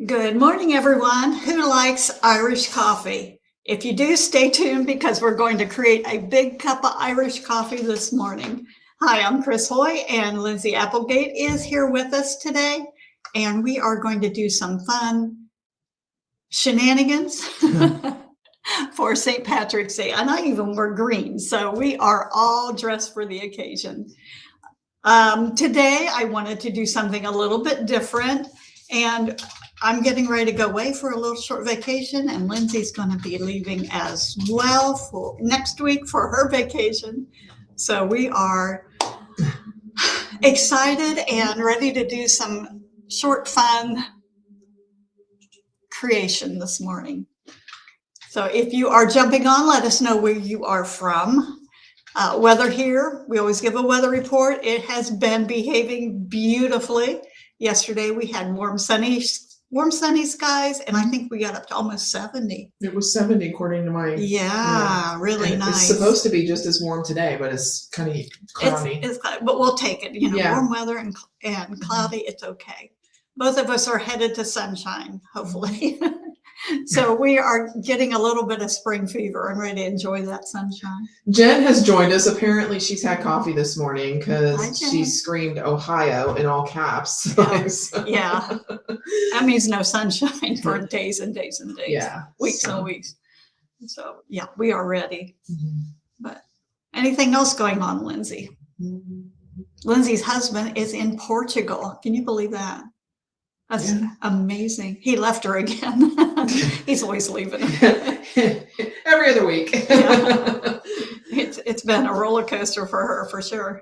Good morning, everyone. Who likes Irish coffee? If you do, stay tuned because we're going to create a big cup of Irish coffee this morning. Hi, I'm Chris Haughey, and Lindsay Applegate is here with us today, and we are going to do some fun shenanigans for St. Patrick's Day. And I even wore green, so we are all dressed for the occasion. Today, I wanted to do something a little bit different, and I'm getting ready to go away for a little short vacation, and Lindsay's going to be leaving as well for next week for her vacation. So we are excited and ready to do some short, fun creation this morning. So if you are jumping on, let us know where you are from. Weather here, we always give a weather report. It has been behaving beautifully. Yesterday we had warm sunny skies, and I think we got up to almost 70. It was 70 according to my really and nice. It's supposed to be just as warm today, but it's kind of cloudy. It's but we'll take it. Warm weather and cloudy, it's okay. Both of us are headed to sunshine, hopefully. So we are getting a little bit of spring fever and ready to enjoy that sunshine. Jen has joined us. Apparently she's had coffee this morning because she screamed Ohio in all caps. Yeah. That means no sunshine for days and days and days. Yeah. Weeks and weeks. So yeah, we are ready. But anything else going on, Lindsay? Lindsay's husband is in Portugal. Can you believe that? That's amazing. He left her again. He's always leaving. Every other week. It's been a roller coaster for her, for sure.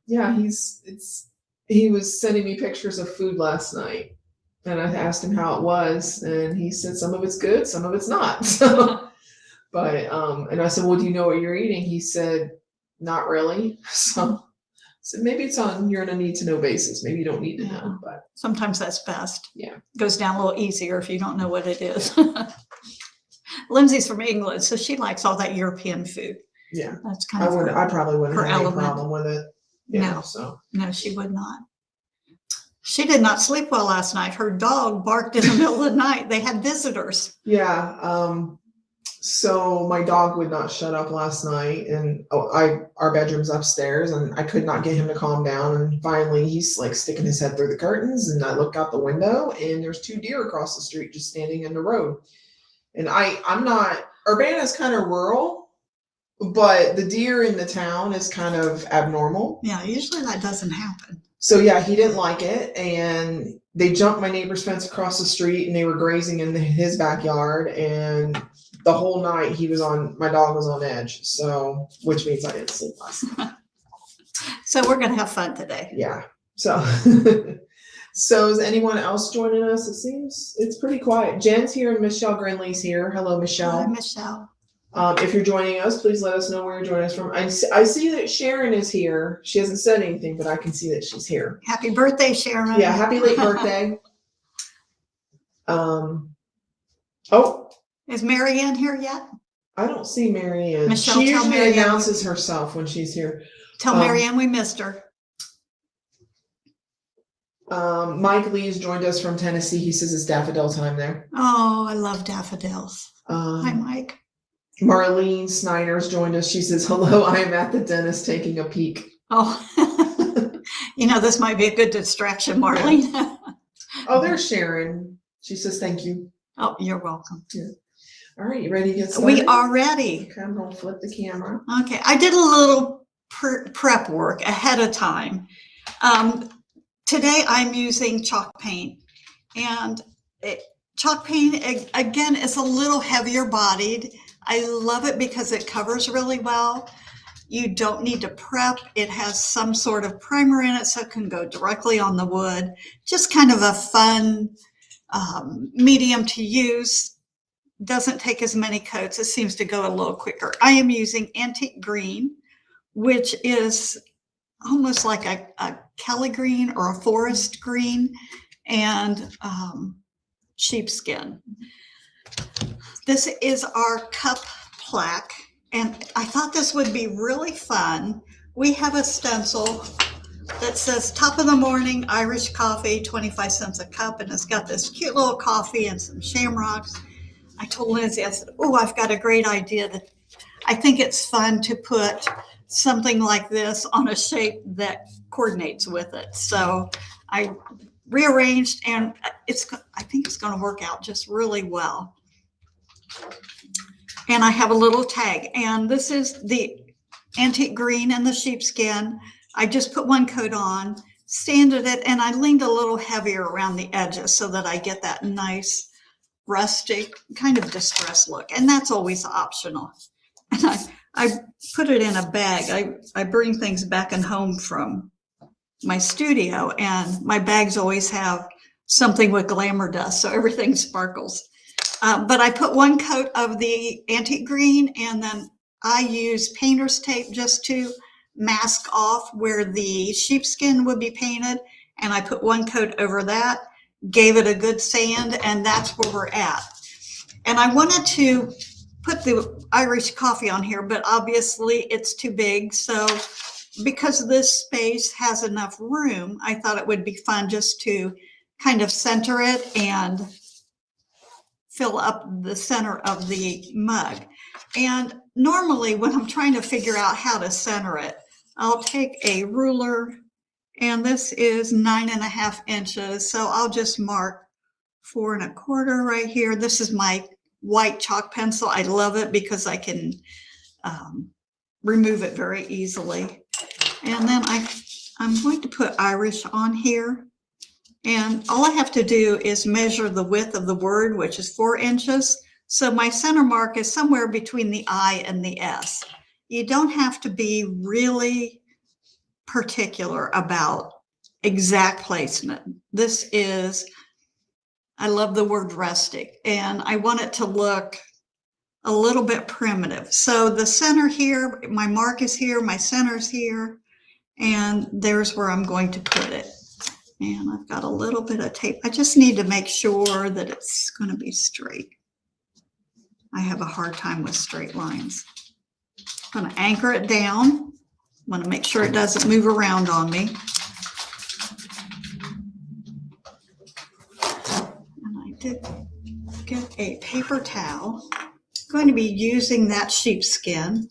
He was sending me pictures of food last night, and I asked him how it was, and he said some of it's good, some of it's not. But and I said, well, do you know what you're eating? He said, not really. So maybe you're on a need to know basis. Maybe you don't need to know, but sometimes that's best. Yeah. It goes down a little easier if you don't know what it is. Lindsay's from England, so she likes all that European food. Yeah. That's kind of I probably wouldn't have any problem with it. No, she would not. She did not sleep well last night. Her dog barked in the middle of the night. They had visitors. Yeah. So my dog would not shut up last night, and our bedroom's upstairs, and I could not get him to calm down. And finally, he's like sticking his head through the curtains, and I look out the window, and there's 2 deer across the street just standing in the road. And I'm not. Urbana's kind of rural, but the deer in the town is kind of abnormal. Yeah, usually that doesn't happen. So yeah, he didn't like it, and they jumped my neighbor's fence across the street, and they were grazing in his backyard, and the whole night my dog was on edge. So, which means I didn't sleep last night. So we're going to have fun today. Yeah. So, so is anyone else joining us? It seems it's pretty quiet. Jen's here and Michelle Grinley's here. Hello, Michelle. Hi, Michelle. If you're joining us, please let us know where you're joining us from. I see that Sharon is here. She hasn't said anything, but I can see that she's here. Happy birthday, Sharon. Yeah. Happy late birthday. Is Mary Ann here yet? I don't see Mary Ann. Michelle, she usually announces herself when she's here. Tell Mary Ann we missed her. Mike Lee's joined us from Tennessee. He says it's daffodil time there. Oh, I love daffodils. Hi, Mike. Marlene Snyder's joined us. She says, hello, I am at the dentist taking a peek. Oh, this might be a good distraction, Marlene. Oh, there's Sharon. She says, thank you. Oh, you're welcome. Yeah. All right, you ready to get started? We are ready. Okay, I'm going to flip the camera. Okay, I did a little prep work ahead of time. Today I'm using chalk paint, and chalk paint, again, is a little heavier bodied. I love it because it covers really well. You don't need to prep. It has some sort of primer in it, so it can go directly on the wood. Just kind of a fun medium to use. Doesn't take as many coats. It seems to go a little quicker. I am using antique green, which is almost like a Kelly green or a forest green, and sheepskin. This is our cup plaque, and I thought this would be really fun. We have a stencil that says top of the morning Irish coffee, 25 cents a cup, and it's got this cute little coffee and some shamrocks. I told Lindsay, I said, oh, I've got a great idea that I think it's fun to put something like this on a shape that coordinates with it. So I rearranged, and I think it's going to work out just really well. And I have a little tag, and this is the antique green and the sheepskin. I just put one coat on, sanded it, and I leaned a little heavier around the edges so that I get that nice rustic kind of distressed look. And that's always optional. And I put it in a bag. I bring things back and home from my studio, and my bags always have something with glamour dust, so everything sparkles. But I put one coat of the antique green, and then I use painter's tape just to mask off where the sheepskin would be painted. And I put one coat over that, gave it a good sand, and that's where we're at. And I wanted to put the Irish coffee on here, but obviously it's too big. So because this space has enough room, I thought it would be fun just to kind of center it and fill up the center of the mug. And normally when I'm trying to figure out how to center it, I'll take a ruler, and this is 9.5 inches. So I'll just mark 4 1/4 right here. This is my white chalk pencil. I love it because I can remove it very easily. And then I'm going to put Irish on here. And all I have to do is measure the width of the word, which is 4 inches. So my center mark is somewhere between the I and the S. You don't have to be really particular about exact placement. This is, I love the word rustic, and I want it to look a little bit primitive. So the center here, my mark is here, my center's here, and there's where I'm going to put it. And I've got a little bit of tape. I just need to make sure that it's going to be straight. I have a hard time with straight lines. I'm going to anchor it down. I want to make sure it doesn't move around on me. And I did get a paper towel. I'm going to be using that sheepskin.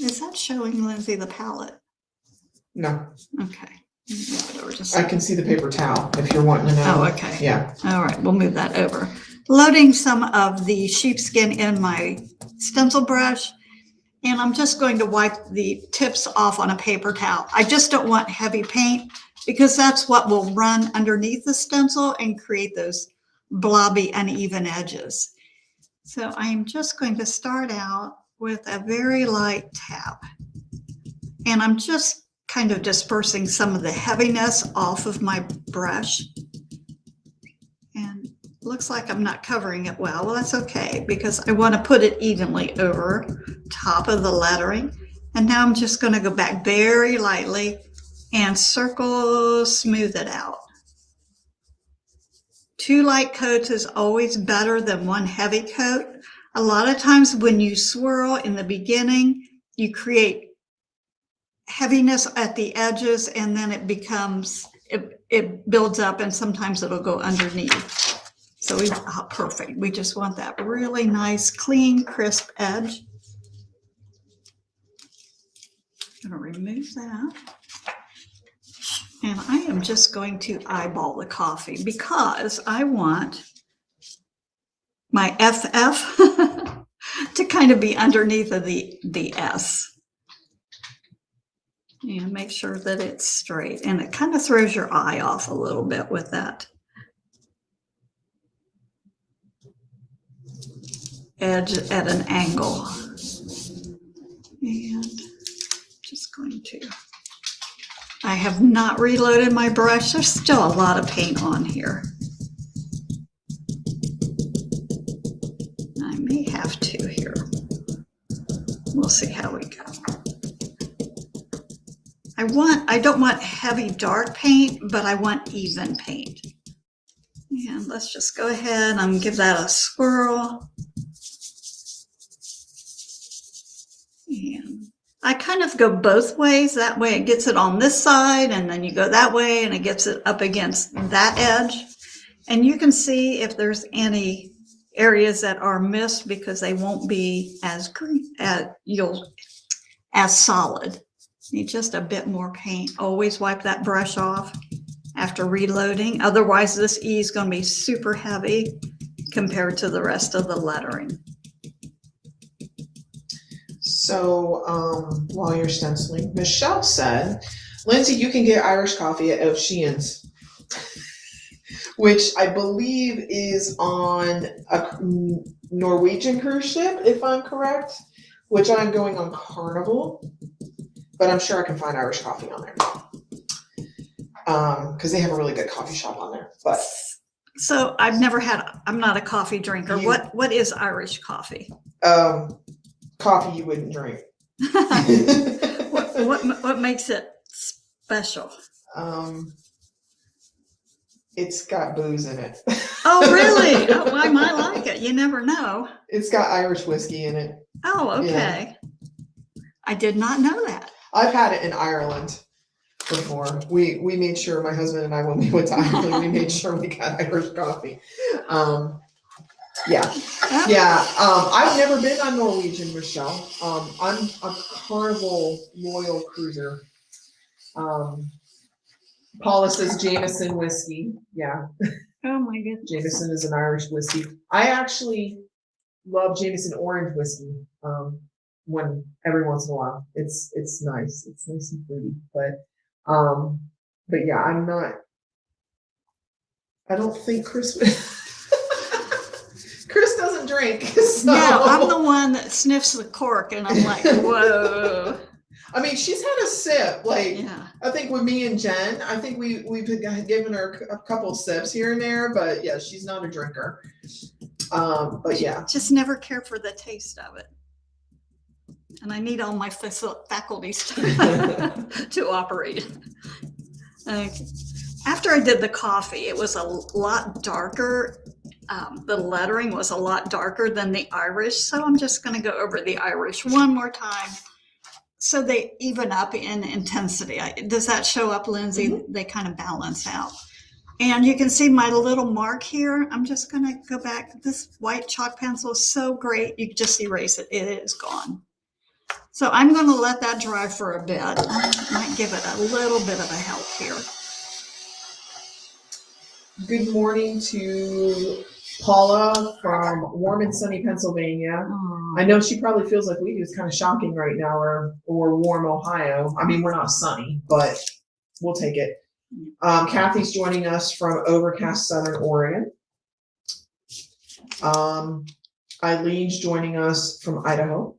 Is that showing, Lindsay, the palette? No. Okay. I can see the paper towel if you're wanting to know. Oh, okay. Yeah. All right, we'll move that over. Loading some of the sheepskin in my stencil brush, and I'm just going to wipe the tips off on a paper towel. I just don't want heavy paint because that's what will run underneath the stencil and create those blobby, uneven edges. So I'm just going to start out with a very light tap, and I'm just kind of dispersing some of the heaviness off of my brush. And looks like I'm not covering it well. Well, that's okay because I want to put it evenly over top of the lettering. And now I'm just going to go back very lightly and circle, smooth it out. 2 light coats is always better than 1 heavy coat. A lot of times when you swirl in the beginning, you create heaviness at the edges, and then it becomes, it builds up, and sometimes it'll go underneath. So perfect. We just want that really nice, clean, crisp edge. I'm going to remove that. And I am just going to eyeball the coffee because I want my FF to kind of be underneath of the S. And make sure that it's straight. And it kind of throws your eye off a little bit with that edge at an angle. And just going to, I have not reloaded my brush. There's still a lot of paint on here. I may have to here. We'll see how we go. I don't want heavy dark paint, but I want even paint. And let's just go ahead and give that a swirl. I kind of go both ways. That way it gets it on this side, and then you go that way and it gets it up against that edge. And you can see if there's any areas that are missed because they won't be as green, as solid. Need just a bit more paint. Always wipe that brush off after reloading. Otherwise, this E is going to be super heavy compared to the rest of the lettering. So while you're stenciling, Michelle said, Lindsay, you can get Irish coffee at O'Shea's, which I believe is on a Norwegian cruise ship, if I'm correct, which I'm going on Carnival, but I'm sure I can find Irish coffee on there. Because they have a really good coffee shop on there. But so I'm not a coffee drinker. What is Irish coffee? Coffee you wouldn't drink. What makes it special? It's got booze in it. Oh, really? Oh, I might like it. You never know. It's got Irish whiskey in it. Oh, okay. Yeah. I did not know that. I've had it in Ireland before. We made sure, my husband and I, when we went to Ireland, we made sure we got Irish coffee. Yeah. I've never been on Norwegian, Michelle. I'm a Carnival loyal cruiser. Paula says Jameson whiskey. Yeah. Oh my goodness. Jameson is an Irish whiskey. I actually love Jameson orange whiskey. When every once in a while, it's nice. It's nice and fruity. But yeah, I don't think Chris would. Chris doesn't drink. So. No, I'm the one that sniffs the cork, and I'm like, whoa. I mean, she's had a sip. Like, yeah. I think with me and Jen, I think we've given her a couple sips here and there, but yeah, she's not a drinker. But yeah, just never care for the taste of it, and I need all my faculties to operate. After I did the coffee, it was a lot darker. The lettering was a lot darker than the Irish, so I'm just going to go over the Irish one more time so they even up in intensity. Does that show up, Lindsay? Mm-hmm. They kind of balance out. And you can see my little mark here. I'm just going to go back. This white chalk pencil is so great. You can just erase it. It is gone. So I'm going to let that dry for a bit. I might give it a little bit of a help here. Good morning to Paula from warm and sunny Pennsylvania. I know she probably feels like we do. It's kind of shocking right now, or warm Ohio. I mean, we're not sunny, but we'll take it. Kathy's joining us from overcast Southern Oregon. Eileen's joining us from Idaho.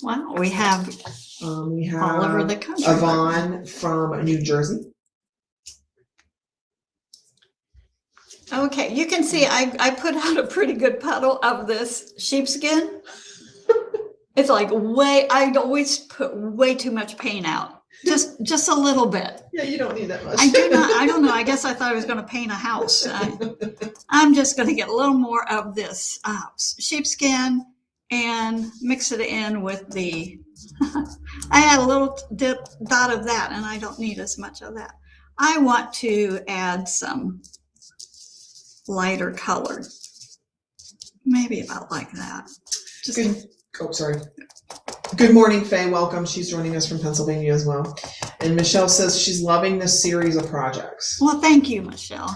Wow, we have all over the country. Yvonne from New Jersey. Okay, you can see I put out a pretty good puddle of this sheepskin. It's like I'd always put way too much paint out. Just a little bit. Yeah, you don't need that much. I don't know. I guess I thought I was going to paint a house. I'm just going to get a little more of this sheepskin and mix it in with the, I had a little dot of that, and I don't need as much of that. I want to add some lighter color, maybe about like that. Sorry. Good morning, Faye. Welcome. She's joining us from Pennsylvania as well. And Michelle says she's loving this series of projects. Well, thank you, Michelle.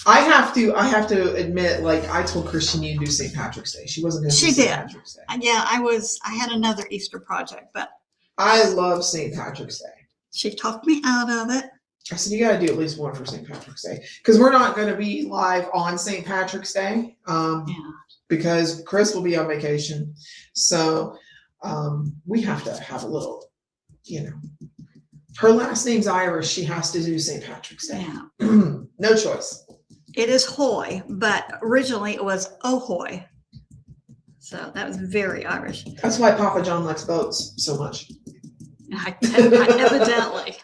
I have to admit, like, I told Chris she needed to do St. Patrick's Day. She wasn't going to do St. Patrick's Day. Yeah, I had another Easter project, but I love St. Patrick's Day. She talked me out of it. I said, you got to do at least one for St. Patrick's Day, because we're not going to be live on St. Patrick's Day, because Chris will be on vacation. So we have to have a little, her last name's Irish. She has to do St. Patrick's Day. Yeah. No choice. It is Haughey, but originally it was Ahoy. So that was very Irish. That's why Papa John likes boats so much. Evidently.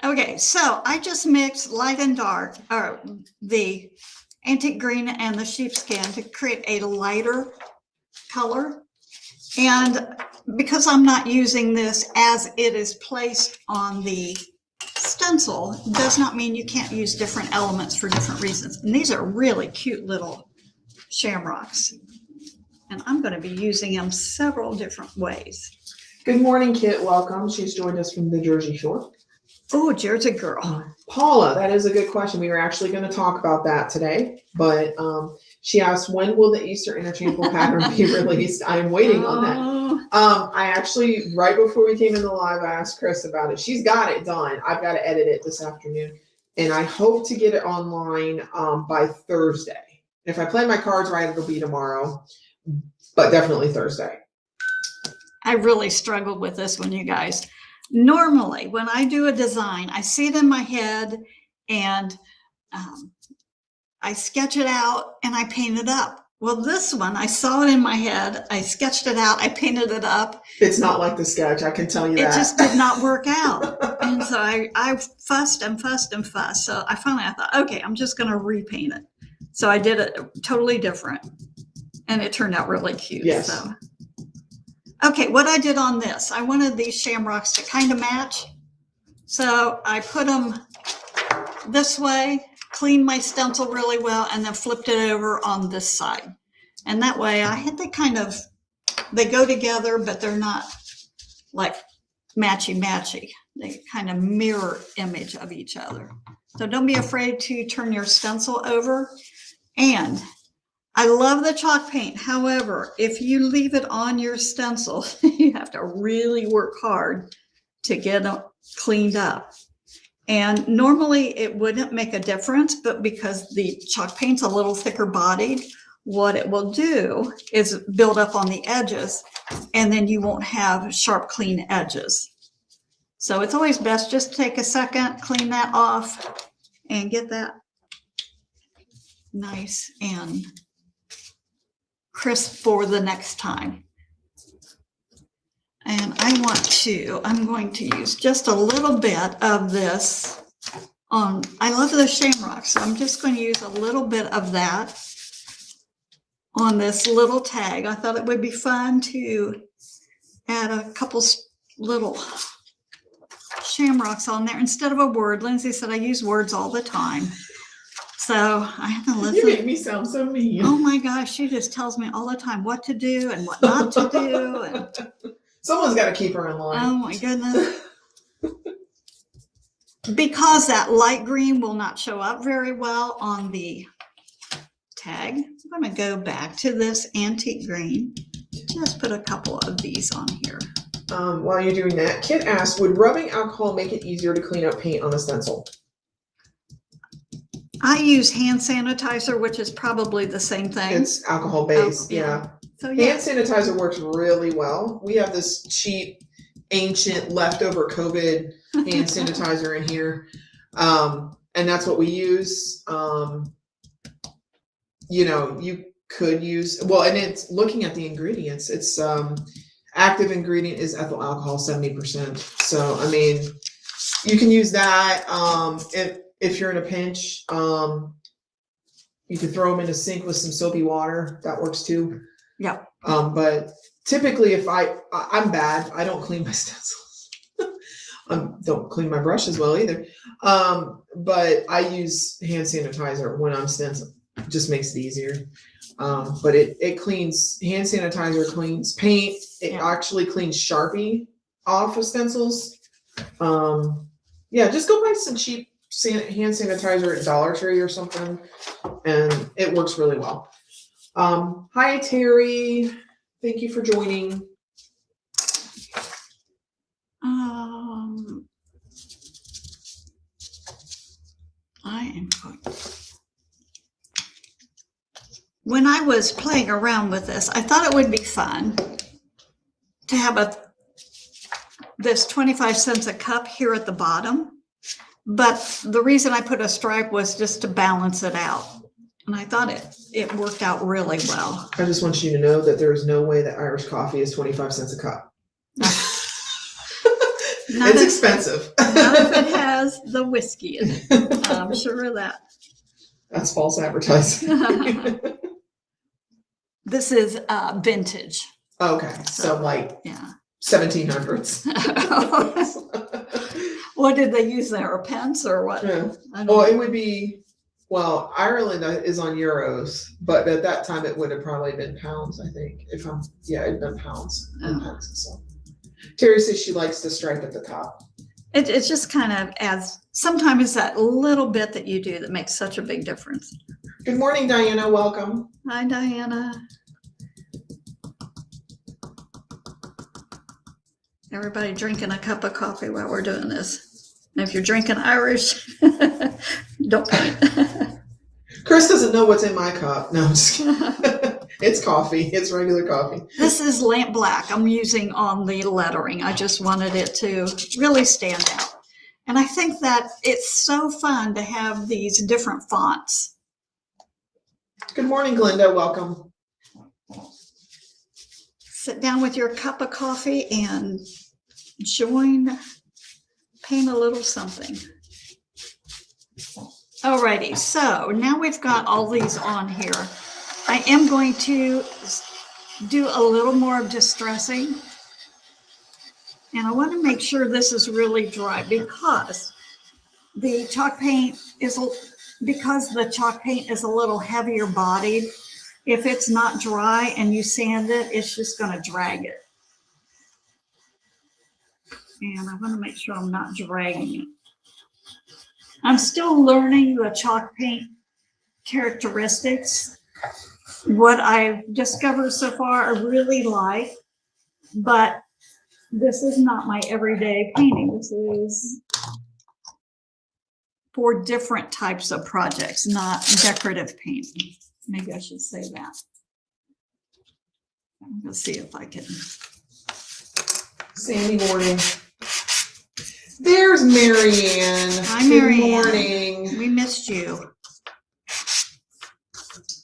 Okay, so I just mixed light and dark, or the antique green and the sheepskin to create a lighter color. And because I'm not using this as it is placed on the stencil, does not mean you can't use different elements for different reasons. And these are really cute little shamrocks. And I'm going to be using them several different ways. Good morning, Kit. Welcome. She's joined us from the Jersey Shore. Oh, Jersey girl. Paula, that is a good question. We were actually going to talk about that today, but she asked, when will the Easter interchangeable pattern be released? I'm waiting on that. I actually, right before we came in the live, I asked Chris about it. She's got it done. I've got to edit it this afternoon, and I hope to get it online by Thursday. If I play my cards right, it'll be tomorrow, but definitely Thursday. I really struggled with this one, you guys. Normally, when I do a design, I see it in my head and I sketch it out and I paint it up. Well, this one, I saw it in my head, I sketched it out, I painted it up. It's not like the sketch, I can tell you that. It just did not work out. And so I fussed and fussed and fussed. So I thought, okay, I'm just going to repaint it. So I did it totally different. And it turned out really cute. Yes. So. Okay, what I did on this, I wanted these shamrocks to kind of match. So I put them this way, cleaned my stencil really well, and then flipped it over on this side. And that way I had they go together, but they're not like matchy-matchy. They kind of mirror image of each other. So don't be afraid to turn your stencil over. And I love the chalk paint. However, if you leave it on your stencil, you have to really work hard to get it cleaned up. And normally it wouldn't make a difference, but because the chalk paint's a little thicker bodied, what it will do is build up on the edges, and then you won't have sharp, clean edges. So it's always best just take a second, clean that off, and get that nice and crisp for the next time. And I'm going to use just a little bit of this on, I love the shamrock, so I'm just going to use a little bit of that on this little tag. I thought it would be fun to add a couple little shamrocks on there instead of a word. Lindsay said I use words all the time. So I had to listen. You make me sound so mean. Oh my gosh, she just tells me all the time what to do and what not to do. And someone's got to keep her in line. oh my goodness. Because that light green will not show up very well on the tag, I'm going to go back to this antique green. Just put a couple of these on here. While you're doing that, Kit asked, would rubbing alcohol make it easier to clean up paint on a stencil? I use hand sanitizer, which is probably the same thing. It's alcohol based, yeah. So yeah. Hand sanitizer works really well. We have this cheap, ancient, leftover COVID hand sanitizer in here. And that's what we use. You know, you could use, well, and it's looking at the ingredients. It's active ingredient is ethyl alcohol, 70%. So, I mean, you can use that. If you're in a pinch, you can throw them in a sink with some soapy water. That works too. Yeah. But typically, if I'm bad, I don't clean my stencils. Don't clean my brush as well either. But I use hand sanitizer when I'm stenciling. It just makes it easier. But it cleans, hand sanitizer cleans paint. It actually cleans Sharpie off of stencils. Yeah, just go buy some cheap hand sanitizer at Dollar Tree or something, and it works really well. Hi Terry, thank you for joining. When I was playing around with this, I thought it would be fun to have this 25 cents a cup here at the bottom. But the reason I put a stripe was just to balance it out. And I thought it worked out really well. I just want you to know that there is no way that Irish coffee is 25 cents a cup. It's expensive. Not if it has the whiskey in it. I'm sure of that. That's false advertising. This is vintage. Okay, so like Yeah. 1700s. What did they use there? A pence or what? Yeah. I don't Well, know. it would be, well, Ireland is on euros, but at that time it would have probably been pounds, I think. It'd been pounds and Oh. pence. So Terry says she likes the stripe at the top. It just kind of adds, sometimes it's that little bit that you do that makes such a big difference. Good morning, Diana. Welcome. Hi, Diana. Everybody drinking a cup of coffee while we're doing this. And if you're drinking Irish, don't paint. Chris doesn't know what's in my cup. No, I'm just kidding. It's coffee. It's regular coffee. This is lamp black I'm using on the lettering. I just wanted it to really stand out. And I think that it's so fun to have these different fonts. Good morning, Glenda. Welcome. Sit down with your cup of coffee and paint a little something. Alrighty, so now we've got all these on here. I am going to do a little more of distressing. And I want to make sure this is really dry because the chalk paint is a little heavier bodied. If it's not dry and you sand it, it's just going to drag it. And I want to make sure I'm not dragging it. I'm still learning the chalk paint characteristics. What I've discovered so far I really like, but this is not my everyday painting. This is for different types of projects, not decorative painting. Maybe I should say that. I'm going to see if I can. Sandy morning. There's Marianne. Hi, Marianne. Good morning. We missed you.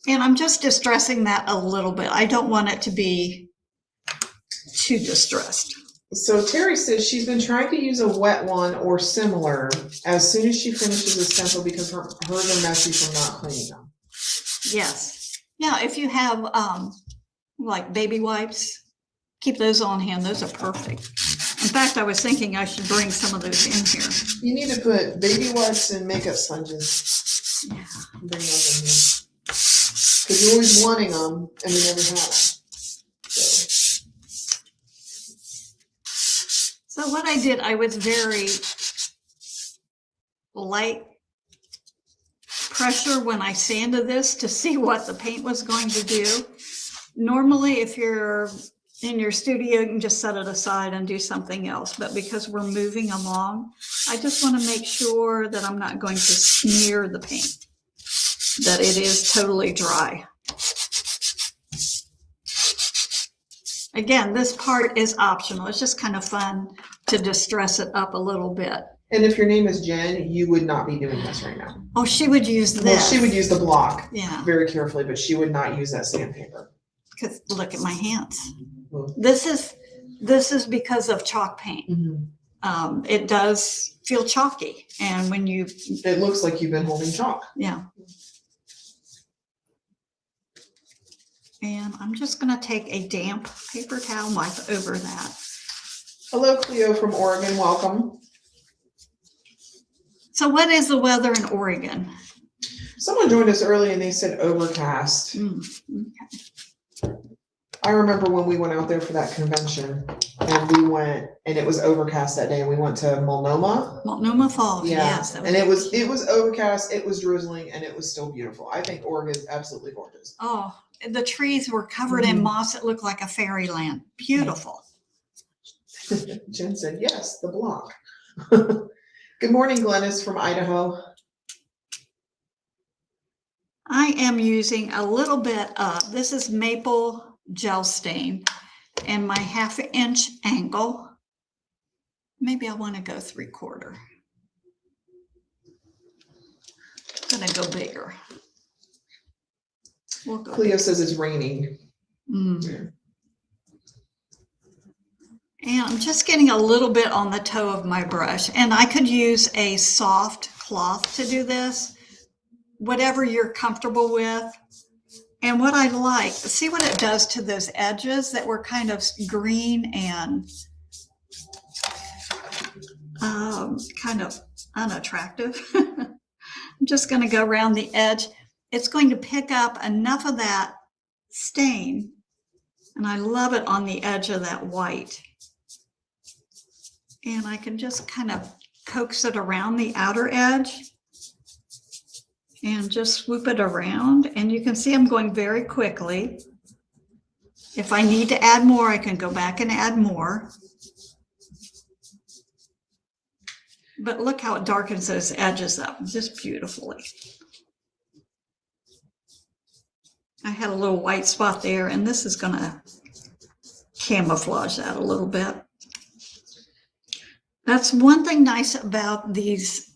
And I'm just distressing that a little bit. I don't want it to be too distressed. So Terry says she's been trying to use a wet one or similar as soon as she finishes a stencil because hers are messy from not cleaning them. Yes. Yeah, if you have like baby wipes, keep those on hand. Those are perfect. In fact, I was thinking I should bring some of those in here. You need to put baby wipes and makeup sponges. Yeah. Bring those in here. Because you're always wanting them and we never have them. So what I did, I was very light pressure when I sanded this to see what the paint was going to do. Normally, if you're in your studio, you can just set it aside and do something else. But because we're moving along, I just want to make sure that I'm not going to smear the paint, that it is totally dry. Again, this part is optional. It's just kind of fun to distress it up a little bit. And if your name is Jen, you would not be doing this right now. Oh, she would use this. Well, she would use the block very carefully, but she would not use that sandpaper. Because look at my hands. Well, This is because of chalk paint. mm-hmm. It does feel chalky, and when you It looks like you've been holding chalk. yeah. And I'm just going to take a damp paper towel and wipe over that. Hello, Cleo from Oregon. Welcome. So what is the weather in Oregon? Someone joined us early and they said overcast. Okay. I remember when we went out there for that convention and we went and it was overcast that day and we went to Multnomah Falls. Yeah. Yes. And it was overcast, it was drizzling, and it was still beautiful. I think Oregon is absolutely gorgeous. Oh, the trees were covered in moss. It looked like a fairyland. Beautiful. Jen said, yes, the block. Good morning, Glennis from Idaho. I am using a little bit of, this is maple gel stain and my 1/2 inch angle. Maybe I want to go 3/4. I'm gonna go bigger. We'll go Cleo says it's raining. Yeah. And I'm just getting a little bit on the toe of my brush, and I could use a soft cloth to do this, whatever you're comfortable with. And what I like, see what it does to those edges that were kind of green and kind of unattractive. I'm just going to go around the edge. It's going to pick up enough of that stain, and I love it on the edge of that white. And I can just kind of coax it around the outer edge and just swoop it around. And you can see I'm going very quickly. If I need to add more, I can go back and add more. But look how it darkens those edges up just beautifully. I had a little white spot there, and this is going to camouflage that a little bit. That's one thing nice about these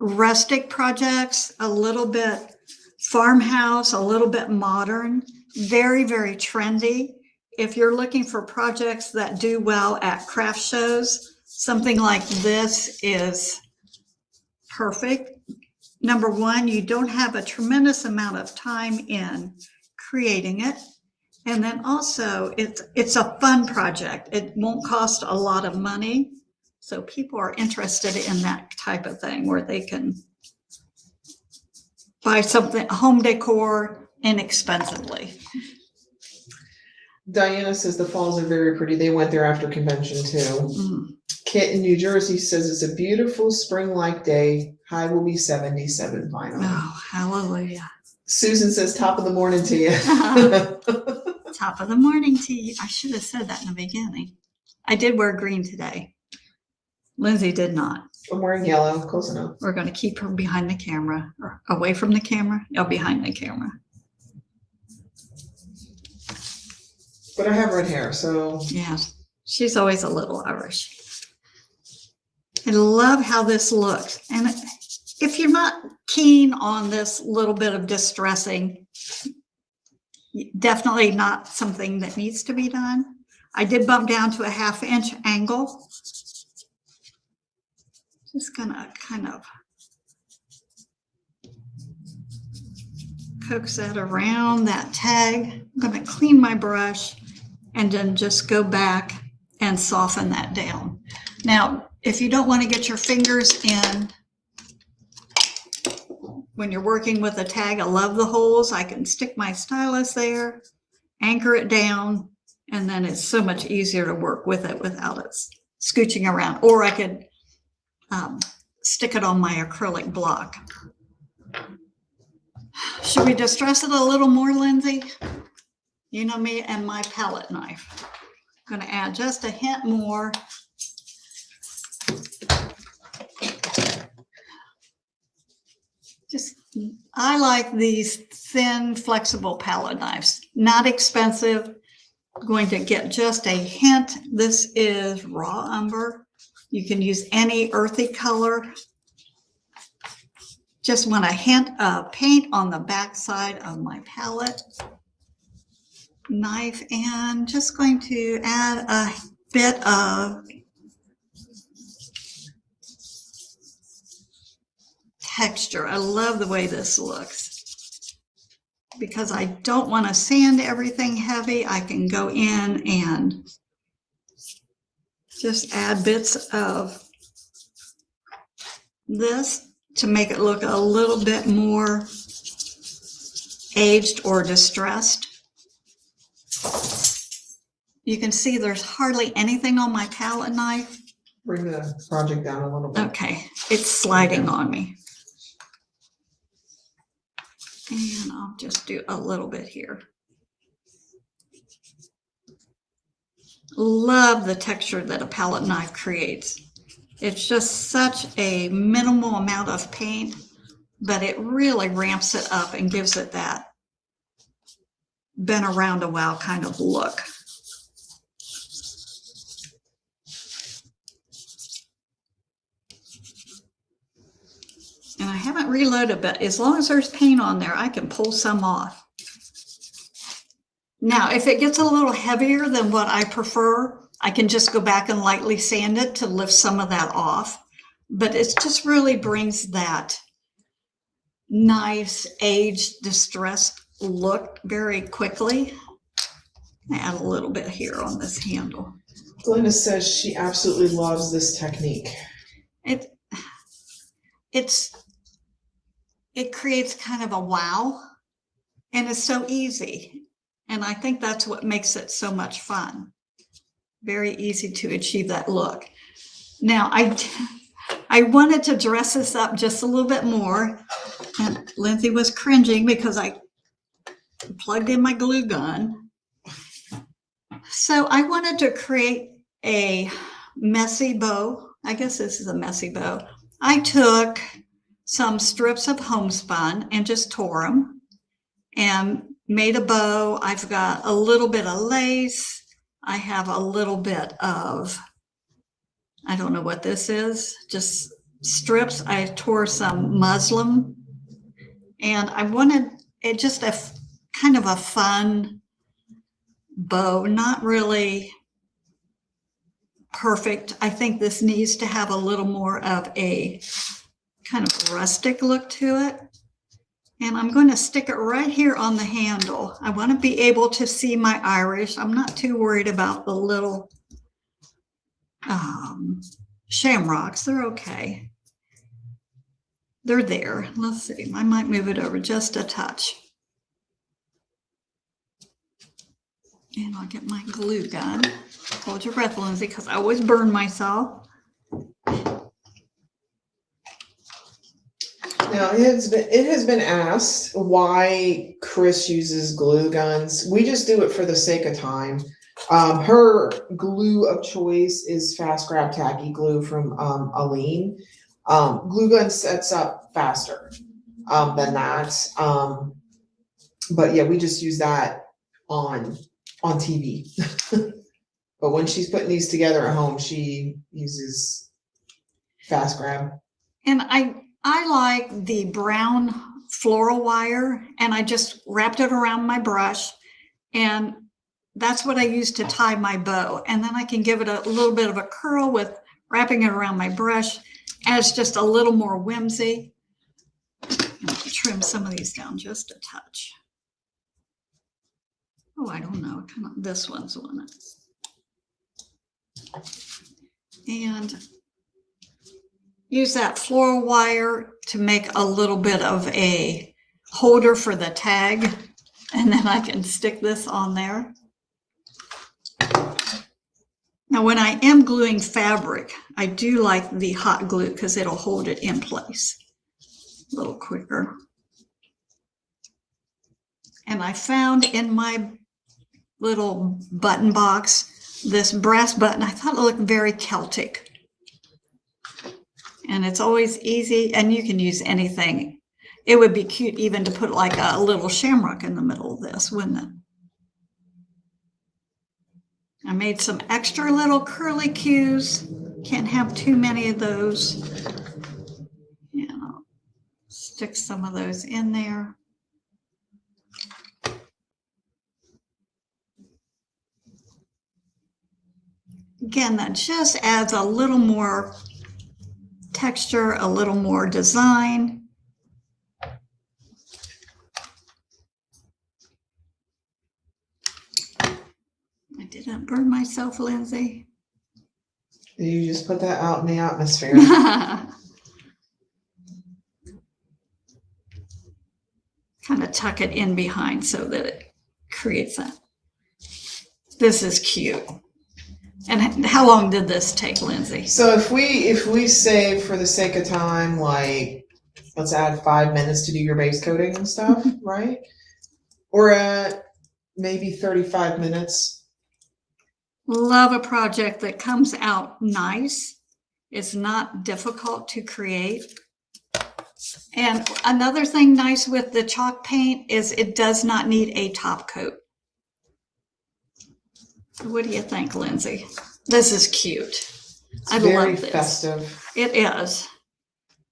rustic projects, a little bit farmhouse, a little bit modern, very, very trendy. If you're looking for projects that do well at craft shows, something like this is perfect. Number one, you don't have a tremendous amount of time in creating it. And then also it's a fun project. It won't cost a lot of money. So people are interested in that type of thing where they can buy something, home decor, inexpensively. Diana says the falls are very pretty. They went there after convention too. Mm. Kit in New Jersey says it's a beautiful spring-like day. High will be 77 finally. Oh, hallelujah. Susan says top of the morning to you. Top of the morning to you. I should have said that in the beginning. I did wear green today. Lindsay did not. I'm wearing yellow, close enough. We're going to keep her behind the camera, or away from the camera, or behind the camera. But I have red hair, so. Yeah, she's always a little Irish. I love how this looks. And if you're not keen on this little bit of distressing, definitely not something that needs to be done. I did bump down to a 1/2 inch angle. Just gonna kind of coax that around that tag. I'm gonna clean my brush and then just go back and soften that down. Now, if you don't want to get your fingers in when you're working with a tag, I love the holes. I can stick my stylus there, anchor it down, and then it's so much easier to work with it without it scooching around. Or I could stick it on my acrylic block. Should we distress it a little more, Lindsay? You know me and my palette knife. I'm going to add just a hint more. I like these thin, flexible palette knives. Not expensive. I'm going to get just a hint. This is raw umber. You can use any earthy color. Just want a hint of paint on the back side of my palette knife, and just going to add a bit of texture. I love the way this looks. Because I don't want to sand everything heavy, I can go in and just add bits of this to make it look a little bit more aged or distressed. You can see there's hardly anything on my palette knife. Bring the project down a little bit. Okay, it's sliding on me. And I'll just do a little bit here. Love the texture that a palette knife creates. It's just such a minimal amount of paint, but it really ramps it up and gives it that been around a while kind of look. And I haven't reloaded, but as long as there's paint on there, I can pull some off. Now, if it gets a little heavier than what I prefer, I can just go back and lightly sand it to lift some of that off. But it just really brings that nice, aged, distressed look very quickly. Add a little bit here on this handle. Glenda says she absolutely loves this technique. It creates kind of a wow, and it's so easy. And I think that's what makes it so much fun. Very easy to achieve that look. Now, I wanted to dress this up just a little bit more, and Lindsay was cringing because I plugged in my glue gun. So I wanted to create a messy bow. I guess this is a messy bow. I took some strips of homespun and just tore them and made a bow. I've got a little bit of lace. I have a little bit of, I don't know what this is, just strips. I tore some muslin, and I wanted it just a kind of a fun bow, not really perfect. I think this needs to have a little more of a kind of rustic look to it. And I'm going to stick it right here on the handle. I want to be able to see my iris. I'm not too worried about the little shamrocks. They're okay. They're there. Let's see. I might move it over just a touch. And I'll get my glue gun. Hold your breath, Lindsay, because I always burn myself. Now, it has been asked why Chris uses glue guns. We just do it for the sake of time. Her glue of choice is Fast Grab Tacky Glue from Aline. Glue gun sets up faster than that. But yeah, we just use that on TV. But when she's putting these together at home, she uses Fast Grab. And I like the brown floral wire, and I just wrapped it around my brush, and that's what I use to tie my bow. And then I can give it a little bit of a curl with wrapping it around my brush, adds just a little more whimsy. I'll trim some of these down just a touch. Oh, I don't know, kind of this one's one. And use that floral wire to make a little bit of a holder for the tag, and then I can stick this on there. Now, when I am gluing fabric, I do like the hot glue because it'll hold it in place a little quicker. And I found in my little button box this brass button. I thought it looked very Celtic. And it's always easy, and you can use anything. It would be cute even to put like a little shamrock in the middle of this, wouldn't it? I made some extra little curly cues. Can't have too many of those. And I'll stick some of those in there. Again, that just adds a little more texture, a little more design. I didn't burn myself, Lindsay. You just put that out in the atmosphere. Kind of tuck it in behind so that it creates that. This is cute. And how long did this take, Lindsay? So if we say, for the sake of time, like, let's add 5 minutes to do your base coating and stuff, right? Or at maybe 35 minutes. Love a project that comes out nice. It's not difficult to create. And another thing nice with the chalk paint is it does not need a top coat. What do you think, Lindsay? This is cute. I love this. Festive. It is.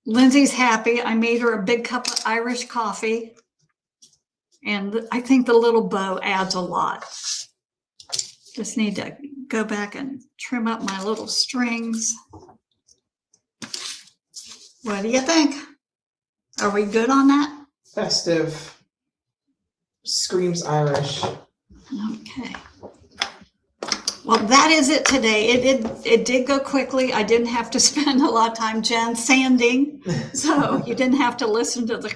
Lindsay's happy. I made her a big cup of Irish coffee. And I think the little bow adds a lot. Just need to go back and trim up my little strings. What do you think? Are we good on that? Festive. screams Irish. Okay. Well, that is it today. It did go quickly. I didn't have to spend a lot of time, Jen, sanding, so you didn't have to listen to the.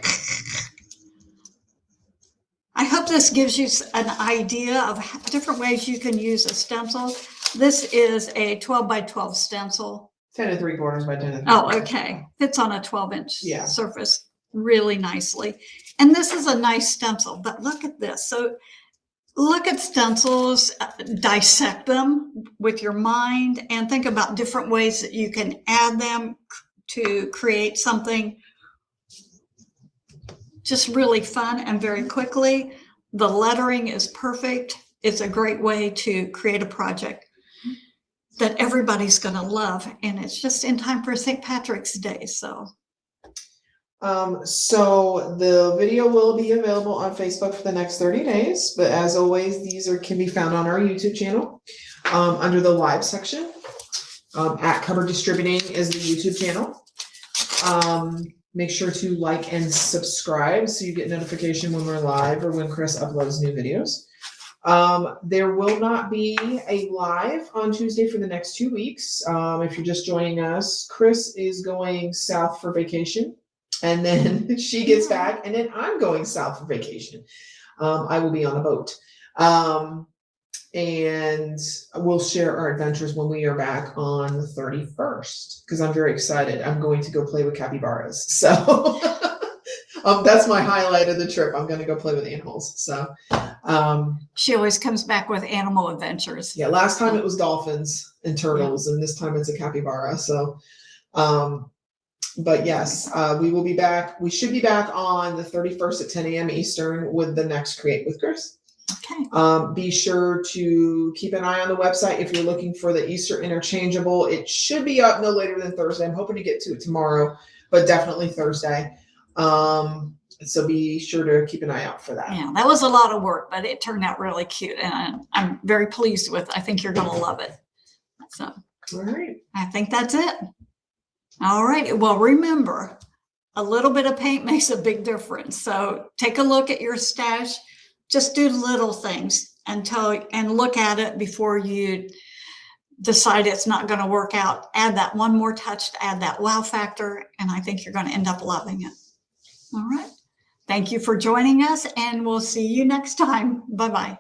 I hope this gives you an idea of different ways you can use a stencil. This is a 12 by 12 stencil. 10 3/4 by 10 3/4. Oh, okay. Fits on a 12-inch Yeah. surface really nicely. And this is a nice stencil, but look at this. So look at stencils, dissect them with your mind, and think about different ways that you can add them to create something just really fun and very quickly. The lettering is perfect. It's a great way to create a project that everybody's going to love. And it's just in time for St. Patrick's Day. So the video will be available on Facebook for the next 30 days. But as always, these can be found on our YouTube channel under the live section. At Cupboard Distributing is the YouTube channel. Make sure to like and subscribe so you get notification when we're live or when Chris uploads new videos. There will not be a live on Tuesday for the next 2 weeks. If you're just joining us, Chris is going south for vacation, and then she gets back, and then I'm going south for vacation. I will be on a boat. And we'll share our adventures when we are back on the 31st, because I'm very excited. I'm going to go play with capybaras. So that's my highlight of the trip. I'm going to go play with animals. So she always comes back with animal adventures. Yeah, last time it was dolphins and turtles, and this time it's a capybara. So, but yes, we will be back. We should be back on the 31st at 10 a.m. Eastern with the next Create with Chris. Okay. Be sure to keep an eye on the website if you're looking for the Easter interchangeable. It should be up no later than Thursday. I'm hoping to get to it tomorrow, but definitely Thursday. So be sure to keep an eye out for that. Yeah, that was a lot of work, but it turned out really cute, and I'm very pleased with it. I think you're going to love it. So, all right. I think that's it. All right. Well, remember, a little bit of paint makes a big difference. So take a look at your stash. Just do little things and look at it before you decide it's not going to work out. Add that one more touch to add that wow factor, and I think you're going to end up loving it. All right. Thank you for joining us, and we'll see you next time. Bye-bye.